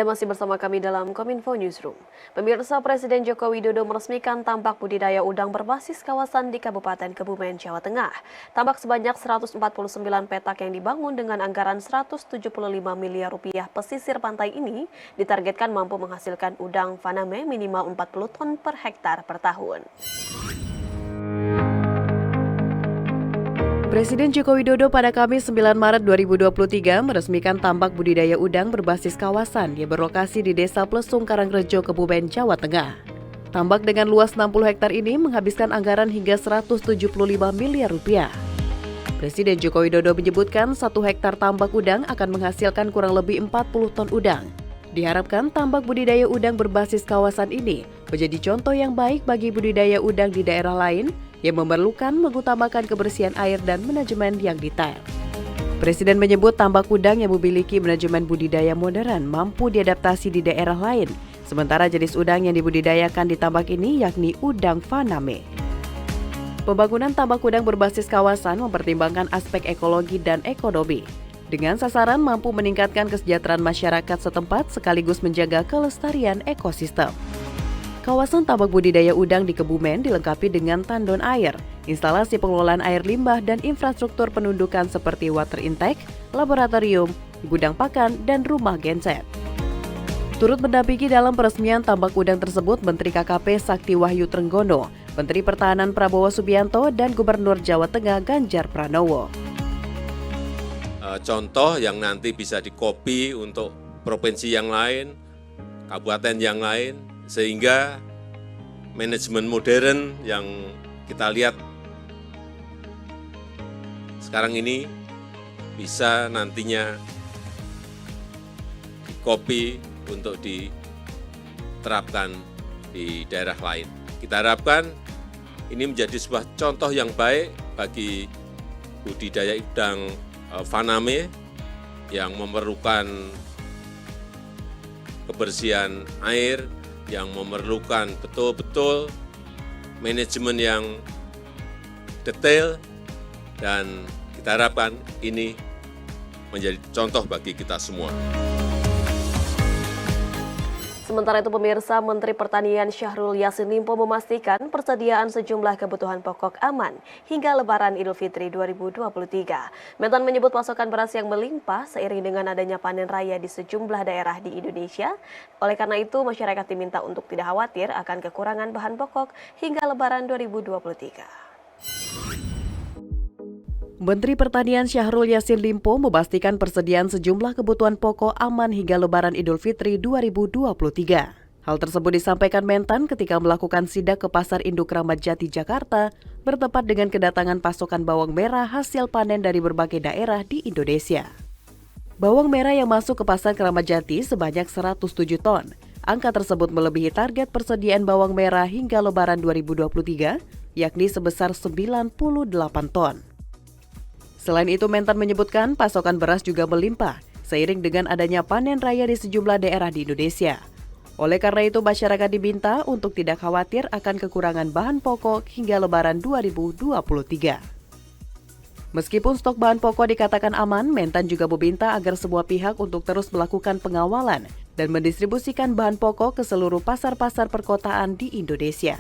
masih bersama kami dalam Kominfo Newsroom. Pemirsa, Presiden Joko Widodo meresmikan tambak budidaya udang berbasis kawasan di Kabupaten Kebumen, Jawa Tengah. Tambak sebanyak 149 petak yang dibangun dengan anggaran 175 miliar rupiah pesisir pantai ini ditargetkan mampu menghasilkan udang faname minimal 40 ton per hektar per tahun. Presiden Joko Widodo pada Kamis 9 Maret 2023 meresmikan tambak budidaya udang berbasis kawasan yang berlokasi di Desa Plesung, Karangrejo, Kebumen, Jawa Tengah. Tambak dengan luas 60 hektar ini menghabiskan anggaran hingga 175 miliar rupiah. Presiden Joko Widodo menyebutkan 1 hektar tambak udang akan menghasilkan kurang lebih 40 ton udang. Diharapkan tambak budidaya udang berbasis kawasan ini menjadi contoh yang baik bagi budidaya udang di daerah lain yang memerlukan mengutamakan kebersihan air dan manajemen yang detail. Presiden menyebut tambak udang yang memiliki manajemen budidaya modern mampu diadaptasi di daerah lain, sementara jenis udang yang dibudidayakan di tambak ini yakni udang faname. Pembangunan tambak udang berbasis kawasan mempertimbangkan aspek ekologi dan ekonomi, dengan sasaran mampu meningkatkan kesejahteraan masyarakat setempat sekaligus menjaga kelestarian ekosistem. Kawasan tambak budidaya udang di Kebumen dilengkapi dengan tandon air, instalasi pengelolaan air limbah dan infrastruktur penundukan seperti water intake, laboratorium, gudang pakan, dan rumah genset. Turut mendampingi dalam peresmian tambak udang tersebut Menteri KKP Sakti Wahyu Trenggono, Menteri Pertahanan Prabowo Subianto, dan Gubernur Jawa Tengah Ganjar Pranowo. Contoh yang nanti bisa dikopi untuk provinsi yang lain, kabupaten yang lain, sehingga manajemen modern yang kita lihat sekarang ini bisa nantinya dikopi untuk diterapkan di daerah lain. Kita harapkan ini menjadi sebuah contoh yang baik bagi budidaya udang faname yang memerlukan kebersihan air, yang memerlukan betul-betul manajemen yang detail, dan kita harapkan ini menjadi contoh bagi kita semua. Sementara itu, pemirsa, Menteri Pertanian Syahrul Yassin Limpo memastikan persediaan sejumlah kebutuhan pokok aman hingga Lebaran Idul Fitri 2023. Mentan menyebut pasokan beras yang melimpah seiring dengan adanya panen raya di sejumlah daerah di Indonesia. Oleh karena itu, masyarakat diminta untuk tidak khawatir akan kekurangan bahan pokok hingga Lebaran 2023. Menteri Pertanian Syahrul Yassin Limpo memastikan persediaan sejumlah kebutuhan pokok aman hingga Lebaran Idul Fitri 2023. Hal tersebut disampaikan Mentan ketika melakukan sidak ke Pasar Induk Ramat Jati, Jakarta, bertepat dengan kedatangan pasokan bawang merah hasil panen dari berbagai daerah di Indonesia. Bawang merah yang masuk ke Pasar Kramat Jati sebanyak 107 ton. Angka tersebut melebihi target persediaan bawang merah hingga Lebaran 2023, yakni sebesar 98 ton. Selain itu, Mentan menyebutkan pasokan beras juga melimpah seiring dengan adanya panen raya di sejumlah daerah di Indonesia. Oleh karena itu, masyarakat diminta untuk tidak khawatir akan kekurangan bahan pokok hingga Lebaran 2023. Meskipun stok bahan pokok dikatakan aman, Mentan juga meminta agar semua pihak untuk terus melakukan pengawalan dan mendistribusikan bahan pokok ke seluruh pasar-pasar perkotaan di Indonesia.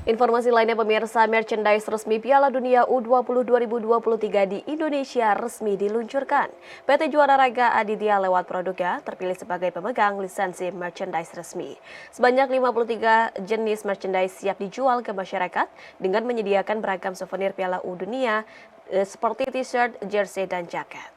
Informasi lainnya, pemirsa, merchandise resmi Piala Dunia U20 2023 di Indonesia resmi diluncurkan. PT Juara Raga Aditya lewat produknya terpilih sebagai pemegang lisensi merchandise resmi. Sebanyak 53 jenis merchandise siap dijual ke masyarakat dengan menyediakan beragam souvenir Piala U Dunia seperti t-shirt, jersey, dan jaket.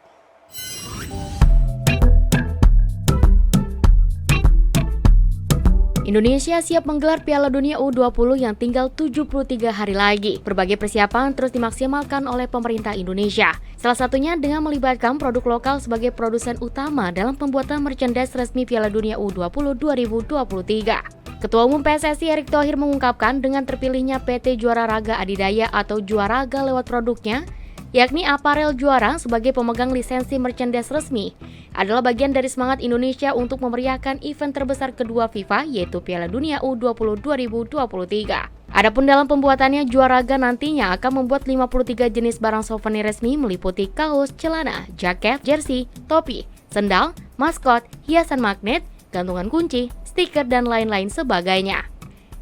Indonesia siap menggelar Piala Dunia U20 yang tinggal 73 hari lagi. Berbagai persiapan terus dimaksimalkan oleh pemerintah Indonesia. Salah satunya dengan melibatkan produk lokal sebagai produsen utama dalam pembuatan merchandise resmi Piala Dunia U20 2023. Ketua Umum PSSI Erick Thohir mengungkapkan dengan terpilihnya PT Juara Raga Adidaya atau Juara Raga lewat produknya, yakni aparel Juara sebagai pemegang lisensi merchandise resmi, adalah bagian dari semangat Indonesia untuk memeriahkan event terbesar kedua FIFA yaitu Piala Dunia U20 2023. Adapun dalam pembuatannya, Juaraga nantinya akan membuat 53 jenis barang souvenir resmi meliputi kaos, celana, jaket, jersey, topi, sendal, maskot, hiasan magnet, gantungan kunci, stiker, dan lain-lain sebagainya.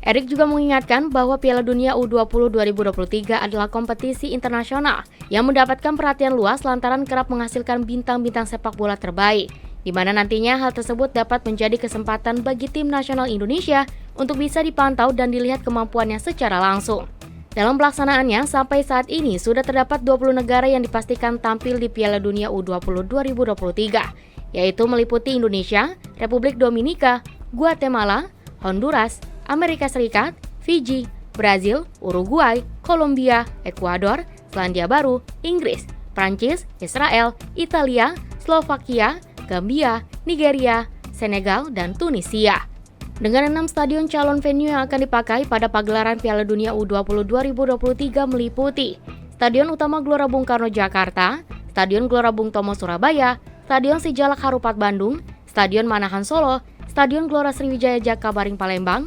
Erick juga mengingatkan bahwa Piala Dunia U20 2023 adalah kompetisi internasional yang mendapatkan perhatian luas lantaran kerap menghasilkan bintang-bintang sepak bola terbaik, di mana nantinya hal tersebut dapat menjadi kesempatan bagi tim nasional Indonesia untuk bisa dipantau dan dilihat kemampuannya secara langsung. Dalam pelaksanaannya, sampai saat ini sudah terdapat 20 negara yang dipastikan tampil di Piala Dunia U20 2023, yaitu meliputi Indonesia, Republik Dominika, Guatemala, Honduras, Amerika Serikat, Fiji, Brazil, Uruguay, Kolombia, Ekuador, Selandia Baru, Inggris, Prancis, Israel, Italia, Slovakia, Gambia, Nigeria, Senegal, dan Tunisia. Dengan 6 stadion calon venue yang akan dipakai pada pagelaran Piala Dunia U20 2023 meliputi Stadion Utama Gelora Bung Karno Jakarta, Stadion Gelora Bung Tomo Surabaya, Stadion Sijalak Harupat Bandung, Stadion Manahan Solo, Stadion Gelora Sriwijaya Jakabaring Palembang,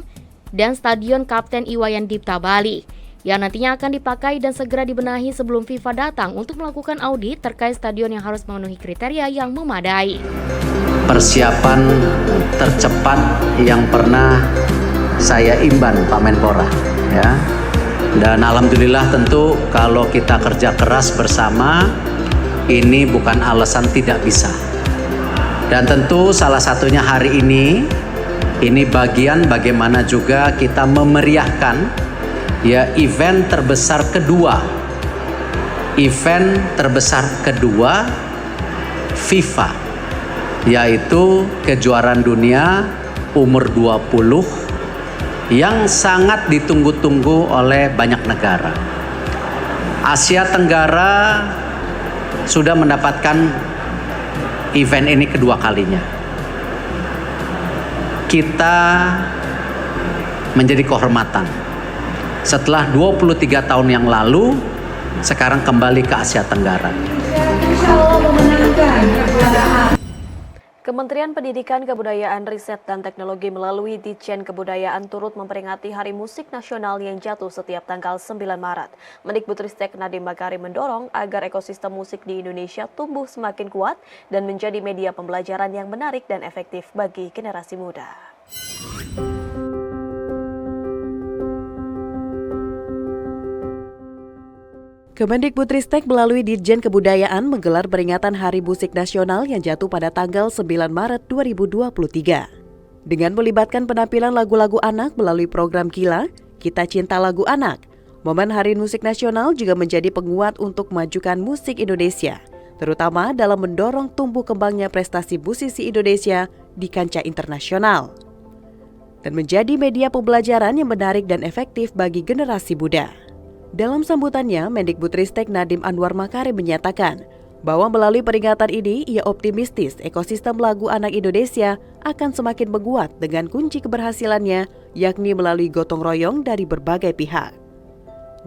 dan Stadion Kapten Iwayan Dipta Bali, yang nantinya akan dipakai dan segera dibenahi sebelum FIFA datang untuk melakukan audit terkait stadion yang harus memenuhi kriteria yang memadai. Persiapan tercepat yang pernah saya imban Pak Menpora, ya. Dan alhamdulillah tentu kalau kita kerja keras bersama, ini bukan alasan tidak bisa. Dan tentu salah satunya hari ini bagian bagaimana juga kita memeriahkan ya event terbesar kedua FIFA, yaitu kejuaraan dunia umur 20 yang sangat ditunggu-tunggu oleh banyak negara. Asia Tenggara sudah mendapatkan event ini kedua kalinya. Kita menjadi kehormatan. Setelah 23 tahun yang lalu, sekarang kembali ke Asia Tenggara. Kementerian Pendidikan, Kebudayaan, Riset, dan Teknologi melalui Ditjen Kebudayaan turut memperingati Hari Musik Nasional yang jatuh setiap tanggal 9 Maret. Mendikbudristek Nadiem Makarim mendorong agar ekosistem musik di Indonesia tumbuh semakin kuat dan menjadi media pembelajaran yang menarik dan efektif bagi generasi muda. Kemendikbudristek melalui Ditjen Kebudayaan menggelar peringatan Hari Musik Nasional yang jatuh pada tanggal 9 Maret 2023. Dengan melibatkan penampilan lagu-lagu anak melalui program KILA, Kita Cinta Lagu Anak, momen Hari Musik Nasional juga menjadi penguat untuk memajukan musik Indonesia, terutama dalam mendorong tumbuh kembangnya prestasi musisi Indonesia di kancah internasional, dan menjadi media pembelajaran yang menarik dan efektif bagi generasi muda. Dalam sambutannya, Mendikbudristek Nadiem Anwar Makarim menyatakan bahwa melalui peringatan ini, ia optimistis ekosistem lagu anak Indonesia akan semakin menguat dengan kunci keberhasilannya, yakni melalui gotong royong dari berbagai pihak.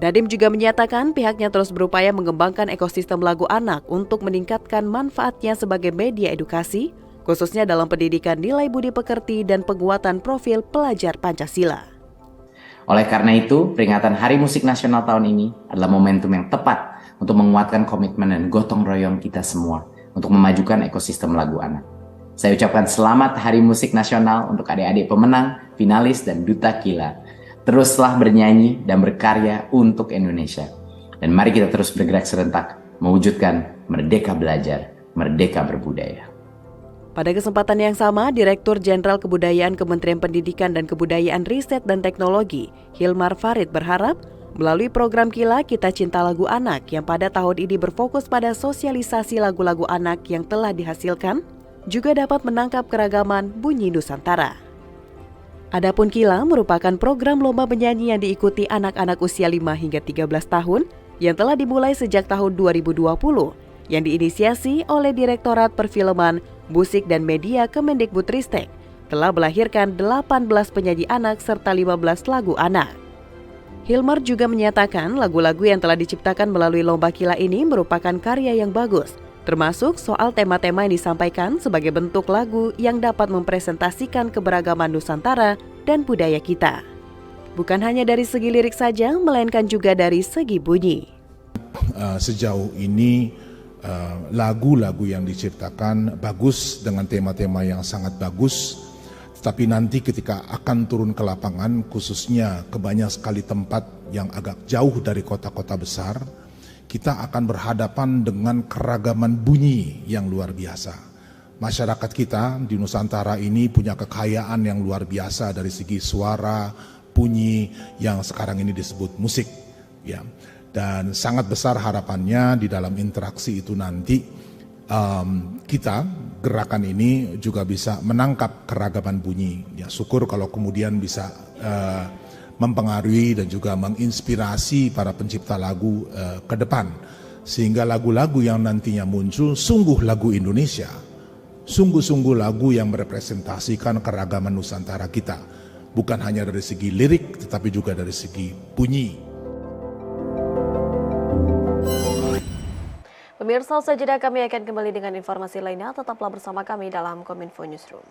Nadiem juga menyatakan pihaknya terus berupaya mengembangkan ekosistem lagu anak untuk meningkatkan manfaatnya sebagai media edukasi, khususnya dalam pendidikan nilai budi pekerti dan penguatan profil pelajar Pancasila. Oleh karena itu, peringatan Hari Musik Nasional tahun ini adalah momentum yang tepat untuk menguatkan komitmen dan gotong royong kita semua untuk memajukan ekosistem lagu anak. Saya ucapkan selamat Hari Musik Nasional untuk adik-adik pemenang, finalis, dan duta KILA. Teruslah bernyanyi dan berkarya untuk Indonesia. Dan mari kita terus bergerak serentak mewujudkan merdeka belajar, merdeka berbudaya. Pada kesempatan yang sama, Direktur Jenderal Kebudayaan Kementerian Pendidikan dan Kebudayaan Riset dan Teknologi, Hilmar Farid berharap melalui program KILA Kita Cinta Lagu Anak yang pada tahun ini berfokus pada sosialisasi lagu-lagu anak yang telah dihasilkan, juga dapat menangkap keragaman bunyi Nusantara. Adapun KILA merupakan program lomba menyanyi yang diikuti anak-anak usia 5 hingga 13 tahun yang telah dimulai sejak tahun 2020, yang diinisiasi oleh Direktorat Perfilman, Musik dan Media Kemendikbudristek, telah melahirkan 18 penyanyi anak serta 15 lagu anak. Hilmar juga menyatakan lagu-lagu yang telah diciptakan melalui lomba KILA ini merupakan karya yang bagus, termasuk soal tema-tema yang disampaikan sebagai bentuk lagu yang dapat mempresentasikan keberagaman Nusantara dan budaya kita. Bukan hanya dari segi lirik saja, melainkan juga dari segi bunyi. Sejauh ini lagu-lagu yang diciptakan bagus dengan tema-tema yang sangat bagus, tetapi nanti ketika akan turun ke lapangan, khususnya ke banyak sekali tempat yang agak jauh dari kota-kota besar, kita akan berhadapan dengan keragaman bunyi yang luar biasa. Masyarakat kita di Nusantara ini punya kekayaan yang luar biasa dari segi suara, bunyi yang sekarang ini disebut musik, ya. Dan sangat besar harapannya di dalam interaksi itu nanti kita gerakan ini juga bisa menangkap keragaman bunyi. Ya, syukur kalau kemudian bisa mempengaruhi dan juga menginspirasi para pencipta lagu ke depan, sehingga lagu-lagu yang nantinya muncul sungguh lagu Indonesia. Sungguh-sungguh lagu yang merepresentasikan keragaman Nusantara kita. Bukan hanya dari segi lirik, tetapi juga dari segi bunyi. Pemirsa, usai jeda kami akan kembali dengan informasi lainnya. Tetaplah bersama kami dalam Kominfo Newsroom.